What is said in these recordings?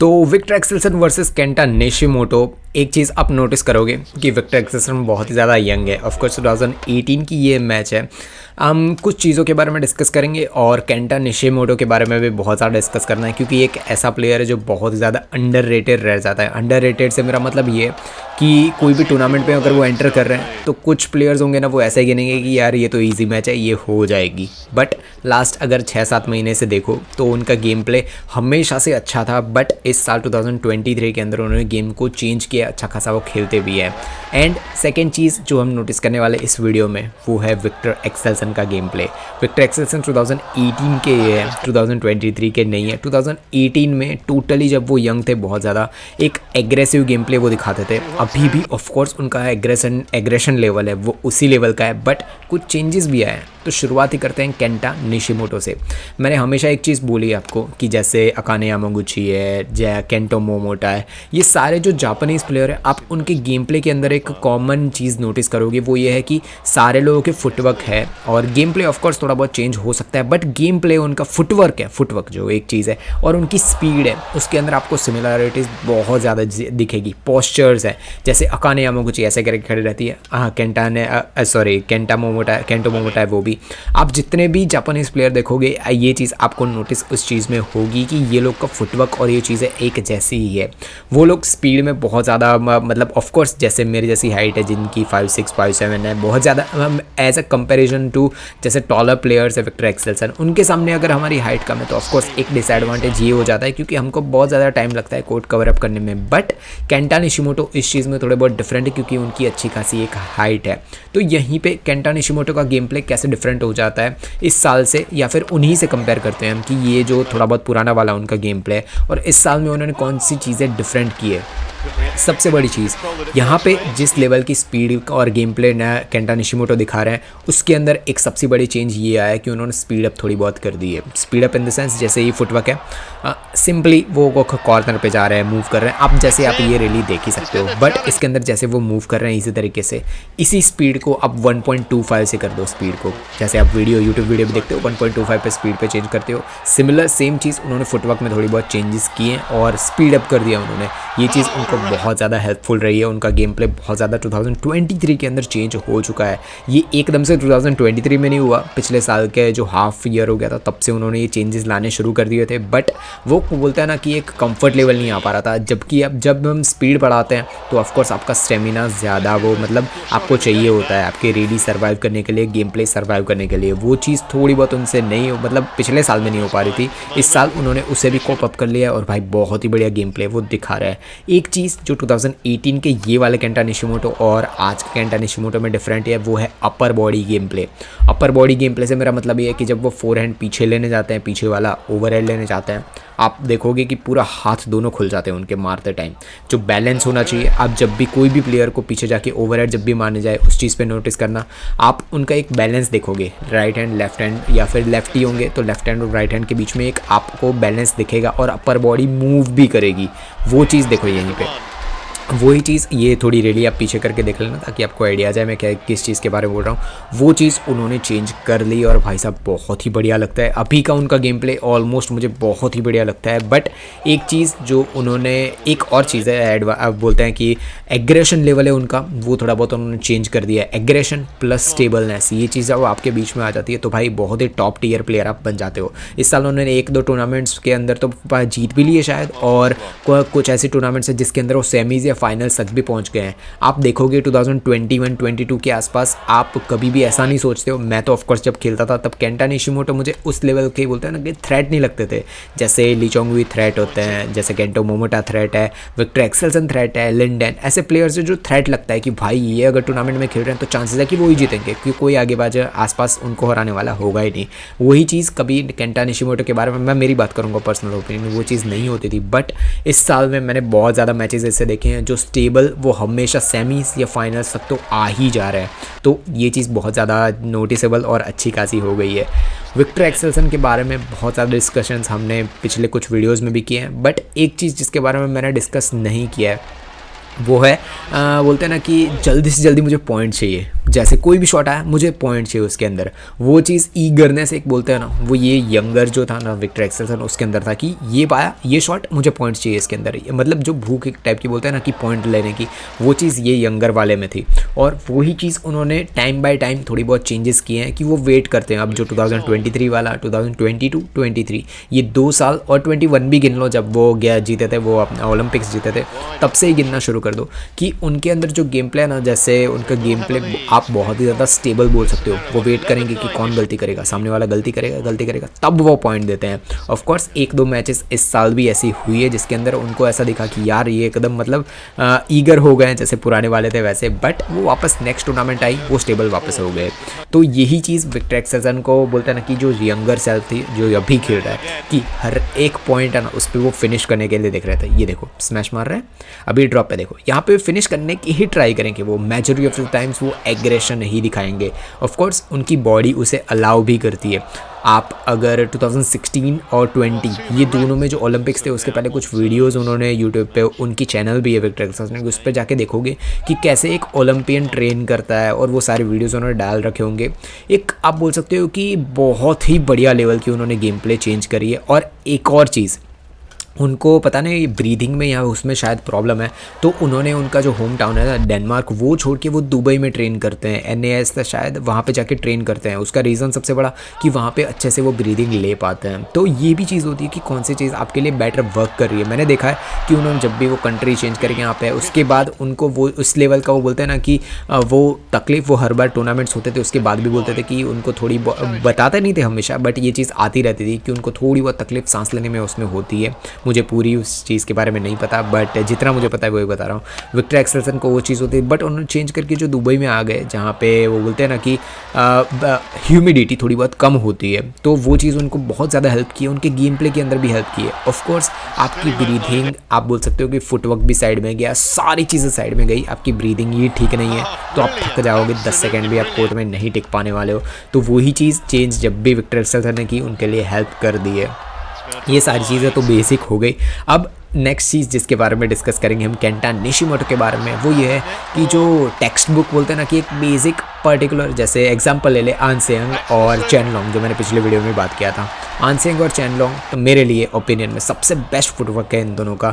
तो Viktor Axelsen versus Kenta Nishimoto, एक चीज़ आप नोटिस करोगे कि विक्टर एक्सेल्सन बहुत ही ज़्यादा यंग है। ऑफकोर्स 2018 की ये मैच है। हम कुछ चीज़ों के बारे में डिस्कस करेंगे और केंटा निशिमोटो के बारे में भी बहुत ज़्यादा डिस्कस करना है, क्योंकि एक ऐसा प्लेयर है जो बहुत ज़्यादा अंडररेटेड रह जाता है। अंडररेटेड से मेरा मतलब ये है कि कोई भी टूर्नामेंट में अगर वो एंटर कर रहे हैं तो कुछ प्लेयर्स होंगे ना, वो ऐसा ही गिनेंगे कि यार ये तो ईजी मैच है, ये हो जाएगी। बट लास्ट अगर 6-7 महीने से देखो तो उनका गेम प्ले हमेशा से अच्छा था। बट इस साल 2023 के अंदर उन्होंने गेम को चेंज किया, अच्छा खासा वो खेलते भी है। एंड सेकेंड चीज़ जो हम नोटिस करने वाले इस वीडियो में वो है विक्टर एक्सेल्सन का गेम प्ले। विक्टर एक्सेल्सन 2018 के है, 2023 के नहीं है। 2018 में टोटली जब वो यंग थे बहुत ज़्यादा एक एग्रेसिव गेम प्ले वो दिखाते थे। अभी भी ऑफकोर्स उनका एग्रेशन लेवल है वो उसी लेवल का है, बट कुछ चेंजेस भी आए हैं। तो शुरुआत ही करते हैं केंटा निशिमोटो से। मैंने हमेशा एक चीज़ बोली आपको कि जैसे अकाने यामागुची है, जय केंटो मोमोटा है, ये सारे जो जापानीज़ प्लेयर है, आप उनके गेम प्ले के अंदर एक कॉमन चीज़ नोटिस करोगे, वो ये है कि सारे लोगों के फुटवर्क है। और गेम प्ले ऑफकोर्स थोड़ा बहुत चेंज हो सकता है, बट गेम प्ले उनका फुटवर्क है, फुटवर्क जो एक चीज़ है, और उनकी स्पीड है, उसके अंदर आपको सिमिलरिटीज़ बहुत ज़्यादा दिखेगी। पोस्चर्स है, जैसे अकाने यामागुची ऐसे करके खड़ी रहती है, हाँ केंटो मोमोटा है वो भी। आप जितने भी जापानीज़ प्लेयर देखोगे ये चीज़ आपको नोटिस उस चीज़ में होगी कि ये लोग का फुटवर्क और ये चीज़ें एक जैसी ही है। वो लोग स्पीड में बहुत ज़्यादा मतलब ऑफकोर्स जैसे मेरी जैसी हाइट है जिनकी 5'6", 5'7" है, बहुत ज़्यादा एज अ कंपेरिजन टू जैसे टॉलर प्लेयर्स है विक्टर एक्सेल्सन, उनके सामने अगर हमारी हाइट कम है तो ऑफकोर्स एक डिसएडवांटेज ये हो जाता है, क्योंकि हमको बहुत ज़्यादा टाइम लगता है कोर्ट कवर अप करने में। बट केंटा निशिमोटो इस चीज़ में थोड़े बहुत डिफरेंट है, क्योंकि उनकी अच्छी खासी एक हाइट है। तो यहीं पे केंटा निशिमोटो का गेम प्ले कैसे डिफरेंट हो जाता है इस साल से, या फिर उन्हीं से कंपेयर करते हैं हम कि ये जो थोड़ा बहुत पुराना वाला उनका गेम प्ले है और इस साल में उन्होंने कौन सी चीज़ें डिफरेंट की है। सबसे बड़ी चीज़ यहाँ पे जिस लेवल की स्पीड और गेम प्ले नया केंटा निशिमोटो दिखा रहे हैं, उसके अंदर एक सबसे बड़ी चेंज ये आया है कि उन्होंने स्पीड अप थोड़ी बहुत कर दी है। Speed up in the sense जैसे ये फुटवर्क है, सिंपली वो कॉर्नर पे जा रहे हैं, मूव कर रहे हैं, आप जैसे आप ये रैली देख ही सकते हो। बट इसके अंदर जैसे वो मूव कर रहे हैं इसी तरीके से, इसी स्पीड को आप 1.25 से कर दो स्पीड को, जैसे आप यूट्यूब वीडियो भी देखते हो 1.25 पे स्पीड पे चेंज करते हो। सिमिलर सेम चीज़ उन्होंने फुटवर्क में थोड़ी बहुत चेंजेस किए और स्पीड अप कर दिया उन्होंने। ये चीज़ उनको बहुत ज़्यादा हेल्पफुल रही है। उनका गेम प्ले बहुत ज़्यादा 2023 के अंदर चेंज हो चुका है। ये एकदम से 2023 में नहीं हुआ, पिछले साल के जो हाफ ईयर हो गया था तब से उन्होंने ये चेंजेस लाने शुरू कर दिए थे। बट वो बोलते हैं ना कि एक कंफर्ट लेवल नहीं आ पा रहा था, जबकि अब जब हम स्पीड बढ़ाते हैं तो ऑफकोर्स आपका स्टेमिना ज़्यादा वो मतलब आपको चाहिए होता है आपके रेडी सर्वाइव करने के लिए, गेम प्ले सर्वाइव करने के लिए। वो चीज़ थोड़ी बहुत उनसे नहीं मतलब पिछले साल में नहीं हो पा रही थी, इस साल उन्होंने उसे भी कोप अप कर लिया और भाई बहुत ही बढ़िया गेम प्ले वो दिखा रहा है। एक चीज़ जो 2018 के ये वाले केंटा निशिमोटो और आज के केंटा निशिमोटो में डिफरेंट है वो है upper body game play. Upper body game play से मेरा मतलब ये है कि जब वो फोरहैंड पीछे लेने जाते हैं, पीछे वाला ओवरहेड लेने जाते हैं, आप देखोगे कि पूरा हाथ दोनों खुल जाते हैं उनके मारते टाइम। जो बैलेंस होना चाहिए, आप जब भी कोई भी प्लेयर को पीछे जाके ओवरहेड जब भी मारने जाए उस चीज़ पे नोटिस करना, आप उनका एक बैलेंस देखोगे। राइट हैंड लेफ्ट हैंड या फिर लेफ्ट ही होंगे तो लेफ्ट हैंड और राइट हैंड के बीच में एक आपको बैलेंस दिखेगा और अपर बॉडी मूव भी करेगी। वो चीज़ देखो यहीं पे, वही चीज़ ये थोड़ी रेली आप पीछे करके देख लेना ताकि आपको आइडिया आ जाए मैं क्या किस चीज़ के बारे में बोल रहा हूँ। वो चीज़ उन्होंने चेंज कर ली और भाई साहब बहुत ही बढ़िया लगता है। अभी का उनका गेम प्ले ऑलमोस्ट मुझे बहुत ही बढ़िया लगता है। बट एक चीज़ जो उन्होंने एक और चीज़ है बोलते हैं कि एग्रेशन लेवल है उनका, वो थोड़ा बहुत उन्होंने चेंज कर दिया है। एग्रेशन प्लस स्टेबलनेस, ये चीज़ जब आपके बीच में आ जाती है तो भाई बहुत ही टॉप टीयर प्लेयर आप बन जाते हो। इस साल उन्होंने 1-2 टूर्नामेंट्स के अंदर तो जीत भी लिए शायद, और कुछ ऐसे टूर्नामेंट्स है जिसके अंदर वो सेमीज़ या फाइनल्स तक भी पहुंच गए हैं। आप देखोगे 2021-22 के आसपास, आप कभी भी ऐसा नहीं सोचते हो। मैं तो ऑफकोर्स जब खेलता था तब केंटा निशिमोटो मुझे उस लेवल के बोलते हैं ना कि थ्रेट नहीं लगते थे, जैसे ली चोंगवी थ्रेट होते हैं, जैसे केंटो मोमोटा थ्रेट है, विक्टर एक्सेल्सन थ्रेट है, लिंडन, ऐसे प्लेयर्स जो थ्रेट लगता है कि भाई ये अगर टूर्नामेंट में खेल रहे हैं तो चांसेस है कि वो ही जीतेंगे, क्योंकि कोई आगे बाज आसपास उनको हराने वाला होगा ही नहीं। वही चीज़ कभी केंटा निशिमोटो के बारे में मैं मेरी बात करूँगा पर्सनल ओपिनियन, वो चीज़ नहीं होती थी। बट इस साल में मैंने बहुत ज़्यादा मैचेस ऐसे देखे हैं जो स्टेबल वो हमेशा सेमीज या फाइनल्स तक तो आ ही जा रहा है। तो ये चीज़ बहुत ज़्यादा नोटिसेबल और अच्छी खासी हो गई है। विक्टर एक्सेल्सन के बारे में बहुत ज़्यादा डिस्कशंस हमने पिछले कुछ वीडियोज़ में भी किए हैं, बट एक चीज़ जिसके बारे में मैंने डिस्कस नहीं किया है वो है बोलते हैं ना कि जल्दी से जल्दी मुझे पॉइंट चाहिए जैसे कोई भी शॉट आया मुझे पॉइंट चाहिए उसके अंदर, वो चीज़ ईगरनेस एक बोलते हैं ना, वो ये यंगर जो था ना विक्टर एक्सेल्सन उसके अंदर था कि ये पाया ये शॉट मुझे पॉइंट चाहिए इसके अंदर, मतलब जो भूख एक टाइप की बोलते हैं ना कि पॉइंट लेने की, वो चीज़ ये यंगर वाले में थी। और वही चीज़ उन्होंने टाइम बाय टाइम थोड़ी बहुत चेंजेस किए हैं कि वो वेट करते हैं। अब जो 2023 वाला 2022 23 ये 2 साल और 21 भी गिन लो, जब वो गया जीते थे वो अपना ओलंपिक्स जीते थे, तब से ही गिनना शुरू कर दो कि उनके अंदर जो गेम प्ले है ना, जैसे उनका गेम प्ले आप बहुत ही ज़्यादा स्टेबल बोल सकते हो। वो वेट करेंगे कि कौन गलती करेगा, सामने वाला गलती करेगा तब वो पॉइंट देते हैं। ऑफ कोर्स 1-2 मैचेस इस साल भी ऐसी हुई है जिसके अंदर उनको ऐसा दिखा कि यार ये एकदम मतलब ईगर हो गए जैसे पुराने वाले थे वैसे, बट वो वापस नेक्स्ट टूर्नामेंट आई वो स्टेबल वापस हो गए। तो यही चीज़ विक्टर एक्सेल्सन को बोलते हैं ना कि जो यंगर सेल्फ थी जो अभी खेल रहा है कि हर एक पॉइंट है ना उस पर वो फिनिश करने के लिए देख रहे थे। ये देखो स्मैश मार रहे हैं, अभी ड्रॉप पे देखो, यहाँ पे फिनिश करने की ही ट्राई करेंगे वो, मेजॉरिटी ऑफ द टाइम्स वो एग्रेशन ही दिखाएंगे। ऑफ कोर्स उनकी बॉडी उसे अलाउ भी करती है। आप अगर 2016 और 20 ये दोनों में जो ओलंपिक्स थे उसके पहले कुछ वीडियोस उन्होंने यूट्यूब पे, उनकी चैनल भी है विक्टर एक्सेल्सन, उस पर जाके देखोगे कि कैसे एक ओलंपियन ट्रेन करता है, और वो सारे वीडियोस उन्होंने डाल रखे होंगे। एक आप बोल सकते हो कि बहुत ही बढ़िया लेवल की उन्होंने गेम प्ले चेंज करी है। और एक और चीज़, उनको पता नहीं ब्रीदिंग में या उसमें शायद प्रॉब्लम है, तो उन्होंने उनका जो होम टाउन है ना डेनमार्क, वो छोड़ के वो दुबई में ट्रेन करते हैं, NAS शायद वहाँ पे जाके ट्रेन करते हैं। उसका रीज़न सबसे बड़ा कि वहाँ पे अच्छे से वो ब्रीदिंग ले पाते हैं। तो ये भी चीज़ होती है कि कौन सी चीज़ आपके लिए बेटर वर्क कर रही है। मैंने देखा है कि उन्होंने जब भी वो कंट्री चेंज करके यहाँ पे उसके बाद उनको वो उस लेवल का वो बोलते हैं ना कि वो तकलीफ़ वो हर बार टूर्नामेंट्स होते थे उसके बाद भी बोलते थे कि उनको थोड़ी बताते नहीं थे हमेशा, बट ये चीज़ आती रहती थी कि उनको थोड़ी बहुत तकलीफ सांस लेने में उसमें होती है। मुझे पूरी उस चीज़ के बारे में नहीं पता, बट जितना मुझे पता है वही बता रहा हूँ। विक्टर एक्सेल्सन को वो चीज़ होती है, बट उन्होंने चेंज करके जो दुबई में आ गए जहाँ पे वो बोलते हैं ना कि ह्यूमिडिटी थोड़ी बहुत कम होती है, तो वो चीज़ उनको बहुत ज़्यादा हेल्प की है, उनके गेम प्ले के अंदर भी हेल्प की है। ऑफकोर्स आपकी ब्रीथिंग, आप बोल सकते हो कि फुटवर्क भी साइड में गया, सारी चीज़ें साइड में गई, आपकी ब्रीदिंग ही ठीक नहीं है तो आप थक जाओगे, 10 सेकेंड भी आप कोर्ट में नहीं टिक पाने वाले हो। तो वही चीज़ चेंज जब भी विक्टर एक्सेल्सन ने की उनके लिए हेल्प कर दी है। ये सारी चीज़ें तो बेसिक हो गई। अब नेक्स्ट चीज़ जिसके बारे में डिस्कस करेंगे हम केंटा निशिमोटो के बारे में, वो ये है कि जो टेक्स्ट बुक बोलते हैं ना कि एक बेसिक पर्टिकुलर, जैसे एग्जांपल ले ले आन सेयंग और चेन लॉन्ग, जो मैंने पिछले वीडियो में बात किया था। आन सेयंग और चेन लॉन्ग तो मेरे लिए ओपिनियन में सबसे बेस्ट फुटवर्क है इन दोनों का।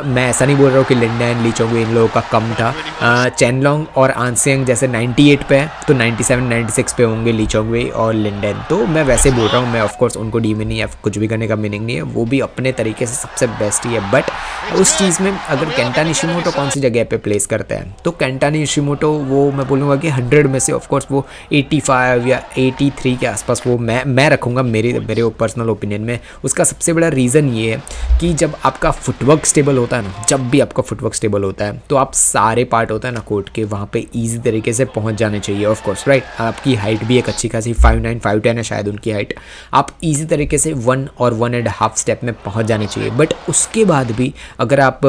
मैं ऐसा नहीं बोल रहा हूँ कि लिंडन ली चोंग इन लोगों का कम था। चेन लॉन्ग और आन सेयंग जैसे 98 पे है तो 97-96 पे होंगे ली चोंग और लिंडन, तो मैं वैसे बोल रहा हूँ। मैं ऑफकोर्स उनको डीमिनिंग या कुछ भी करने का मीनिंग नहीं है, वो भी अपने तरीके से सबसे बेस्ट ही है। बट उस चीज़ में अगर केंटा निशिमोटो कौन सी जगह पे प्लेस करते हैं, तो केंटा निशिमोटो वो मैं बोलूँगा कि 100 में से ऑफकोर्स वो 85 या 83 के आसपास वो मैं रखूँगा मेरे पर्सनल ओपिनियन में। उसका सबसे बड़ा रीज़न ये है कि जब आपका फुटवर्क स्टेबल होता है ना, जब भी आपका फुटवर्क स्टेबल होता है तो आप सारे पार्ट होता है ना कोर्ट के, वहाँ पे ईजी तरीके से पहुँच जाने चाहिए। ऑफकोर्स राइट, आपकी हाइट भी एक अच्छी खासी 5'9" है शायद उनकी हाइट, आप ईजी तरीके से 1 और 1.5 स्टेप में पहुँच जाने चाहिए। बट उसके बाद भी अगर आप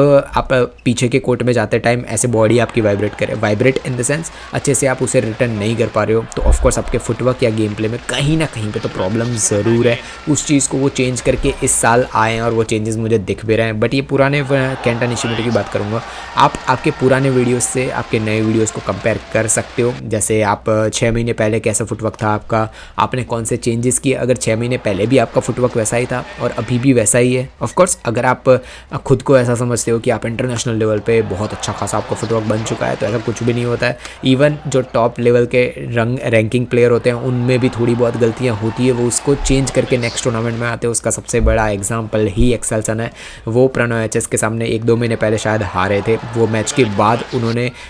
पीछे के कोर्ट में जाते टाइम ऐसे बॉडी आपकी वाइब्रेट इन द सेंस अच्छे से आप उसे रिटर्न नहीं कर पा रहे हो, तो ऑफकोर्स आपके फुटवर्क या गेम प्ले में कहीं ना कहीं पे तो प्रॉब्लम ज़रूर है। उस चीज़ को वो चेंज करके इस साल आए हैं और वो चेंजेस मुझे दिख भी रहे हैं। बट ये पुराने केंटा निशिमोटो की बात करूँगा, आप आपके पुराने वीडियोस से आपके नए वीडियोस को कंपेयर कर सकते हो। जैसे आप 6 महीने पहले कैसा फुटवर्क था आपका, आपने कौन से चेंजेस किए। अगर 6 महीने पहले भी आपका फुटवर्क वैसा ही था और अभी भी वैसा ही है, ऑफकोर्स अगर आप खुद को ऐसा समझते हो कि आप इंटरनेशनल लेवल पे बहुत अच्छा खासा आपका फुटवर्क बन चुका है, तो ऐसा कुछ भी नहीं होता है। इवन जो टॉप लेवल के रैंकिंग प्लेयर होते हैं उनमें भी थोड़ी बहुत गलतियां होती है, वो उसको चेंज करके नेक्स्ट टूर्नामेंट में आते हैं। उसका सबसे बड़ा एग्जांपल ही एक्सेल्सन है। वो प्रणव एचएस के सामने 1-2 महीने पहले शायद हारे थे, वो मैच के बाद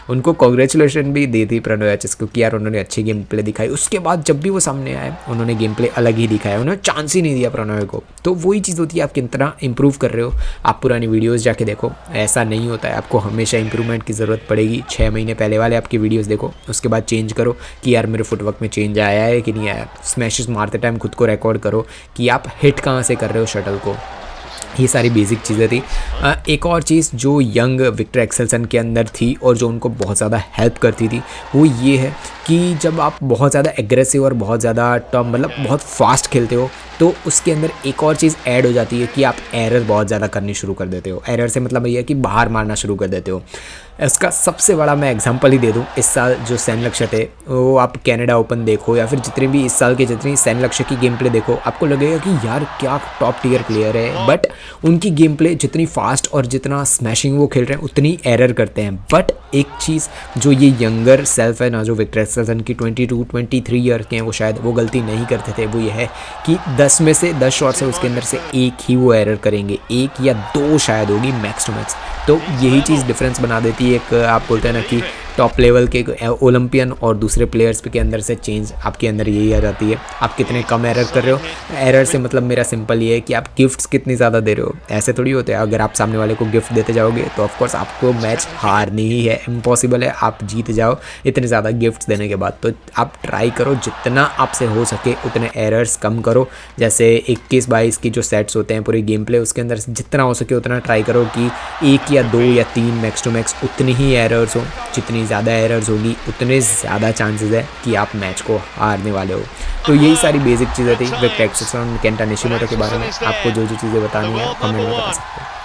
उनको कॉन्ग्रेचुलेशन भी दी थी प्रणव एचएस को कि यार उन्होंने अच्छी गेम प्ले दिखाई। उसके बाद जब भी वो सामने आए उन्होंने गेम प्ले अलग ही दिखाया, उन्होंने चांस ही नहीं दिया प्रणव को। तो वही चीज़ होती है, आप कितना इंप्रूव कर रहे हो। आप पुरानी वीडियोज़ जाके देखो, ऐसा नहीं होता है, आपको हमेशा इंप्रूवमेंट की ज़रूरत पड़ेगी। 6 महीने पहले वाले आपकी वीडियोज़ देखो, उसके बाद चेंज करो कि यार मेरे फुटवर्क में चेंज आया है कि नहीं आया। स्मैशेस मारते टाइम खुद को रिकॉर्ड करो कि आप हिट कहाँ से कर रहे हो शटल को। ये सारी बेसिक चीज़ें थी। एक और चीज़ जो यंग विक्टर एक्सेल्सन के अंदर थी और जो उनको बहुत ज़्यादा हेल्प करती थी वो ये है कि जब आप बहुत ज़्यादा एग्रेसिव और बहुत ज़्यादा मतलब बहुत फास्ट खेलते हो तो उसके अंदर एक और चीज़ ऐड हो जाती है कि आप एरर बहुत ज़्यादा करनी शुरू कर देते हो। एरर से मतलब ये है कि बाहर मारना शुरू कर देते हो। इसका सबसे बड़ा मैं एग्जांपल ही दे दूं, इस साल जो सैन लक्ष्य थे, वो आप कनाडा ओपन देखो या फिर जितने भी इस साल के जितनी सैन लक्ष्य की गेम प्ले देखो, आपको लगेगा कि यार क्या टॉप टियर प्लेयर है, बट उनकी गेम प्ले जितनी फास्ट और जितना स्मैशिंग वो खेल रहे हैं उतनी एरर करते हैं। बट एक चीज़ जो ये यंगर सेल्फ है ना, जो विक्टर एक्सेल्सन की 22-23 ईयर के हैं, वो शायद वो गलती नहीं करते थे, वो ये है कि 10 में से 10 शॉट्स है उसके अंदर से एक ही वो एरर करेंगे, एक या दो शायद होगी मैक्स टू मैक्स। तो यही चीज़ डिफरेंस बना देती है। एक आप बोलते हैं ना कि टॉप लेवल के ओलंपियन और दूसरे प्लेयर्स के अंदर से चेंज आपके अंदर यही आ जाती है, आप कितने कम एरर कर रहे हो। एरर से मतलब मेरा सिंपल ये है कि आप गिफ्ट्स कितनी ज़्यादा दे रहे हो। ऐसे थोड़ी होते हैं, अगर आप सामने वाले को गिफ्ट देते जाओगे तो ऑफकोर्स आपको मैच हारनी ही है, इम्पॉसिबल है आप जीत जाओ इतने ज़्यादा गिफ्ट्स देने के बाद। तो आप ट्राई करो जितना आपसे हो सके उतने एरर्स कम करो। जैसे 21-22 की जो सेट्स होते हैं पूरी गेम प्ले, उसके अंदर जितना हो सके उतना ट्राई करो कि 1 या 2 या 3 मैक्स टू मैक्स उतनी ही एरर्स हो। जितनी ज़्यादा एरर्स होगी उतने ज़्यादा चांसेस है कि आप मैच को हारने वाले हो। तो यही सारी बेसिक चीज़ें थी विक्टर एक्सेल्सन केंटा निशिमोटो के बारे में। आपको जो जो चीज़ें बतानी है कमेंट में बता सकते हो।